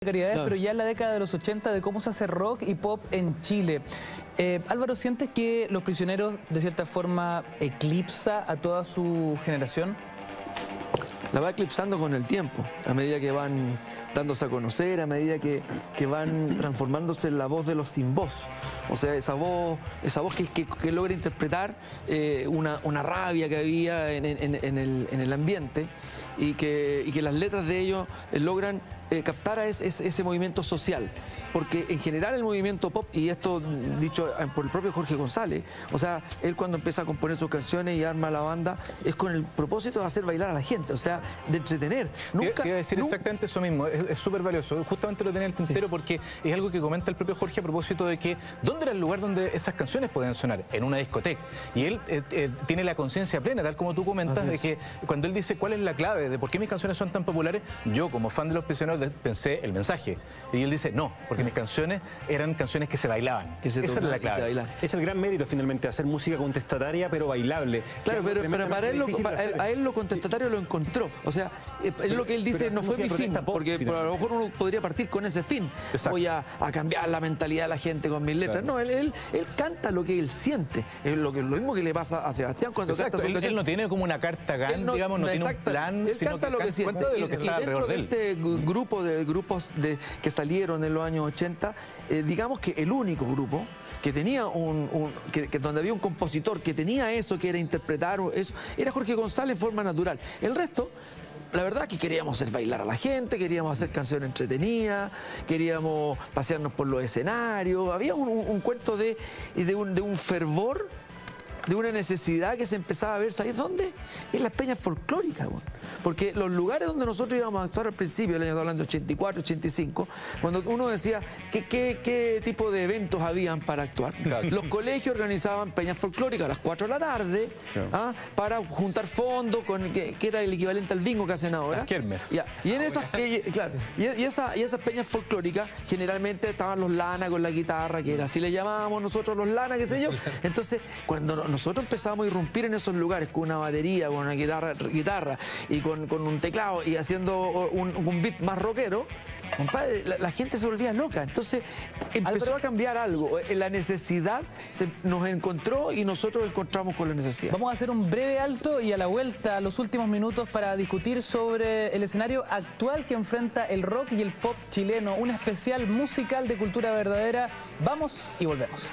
Claro. Pero ya en la década de los 80 de cómo se hace rock y pop en Chile. Álvaro, ¿sientes que Los Prisioneros de cierta forma eclipsa a toda su generación? La va eclipsando con el tiempo, a medida que van dándose a conocer, a medida que van transformándose en la voz de los sin voz. O sea, esa voz que logra interpretar una rabia que había en el ambiente y que las letras de ellos logran captar a ese movimiento social. Porque en general el movimiento pop, y esto dicho por el propio Jorge González, o sea, él cuando empieza a componer sus canciones y arma la banda, es con el propósito de hacer bailar a la gente, o sea, de entretener. Nunca, te iba a decir exactamente eso mismo, es súper valioso. Justamente lo tenía en el tintero porque es algo que comenta el propio Jorge a propósito de que ¿dónde era el lugar donde esas canciones podían sonar? En una discoteca. Y él tiene la conciencia plena, tal como tú comentas, de que cuando él dice cuál es la clave de por qué mis canciones son tan populares, yo como fan de Los Prisioneros pensé el mensaje. Y él dice, no, porque mis canciones eran canciones que se bailaban. Esa es la clave. Es el gran mérito finalmente, hacer música contestataria pero bailable. Claro, pero para él, a él lo contestatario lo encontró. O sea, es lo que él dice, no fue mi fin, porque a lo mejor uno podría partir con ese fin. Exacto. Voy a cambiar la mentalidad de la gente con mis letras. Claro. No, él canta lo que él siente. Es lo mismo que le pasa a Sebastián cuando canta su canción. Él no tiene como una carta GAN, digamos, no tiene un plan, él canta lo que siente. De lo que está alrededor de él. Este grupo de grupos que salieron en los años 80, digamos que el único grupo que tenía donde había un compositor que tenía eso, que era interpretar eso, era Jorge González en forma natural. El resto, la verdad es que queríamos hacer bailar a la gente, queríamos hacer canciones entretenidas, queríamos pasearnos por los escenarios, había un cuento de un fervor, de una necesidad que se empezaba a ver, ¿sabes dónde? En las peñas folclóricas, bueno. Porque los lugares donde nosotros íbamos a actuar al principio, el año hablando 84, 85, cuando uno decía qué tipo de eventos habían para actuar. Claro. Los colegios organizaban peñas folclóricas a las 4 de la tarde, claro, para juntar fondos, que era el equivalente al bingo que hacen ahora. Las kermes. Y en esas, claro, y esas peñas folclóricas generalmente estaban los lana con la guitarra, que era así le llamábamos nosotros los lana, qué sé yo. Entonces, cuando nosotros empezábamos a irrumpir en esos lugares con una batería, con una guitarra y con un teclado y haciendo un beat más rockero, compadre, la gente se volvía loca. Entonces empezó a cambiar algo. La necesidad nos encontró y nosotros encontramos con la necesidad. Vamos a hacer un breve alto y a la vuelta, los últimos minutos, para discutir sobre el escenario actual que enfrenta el rock y el pop chileno. Un especial musical de cultura verdadera. Vamos y volvemos.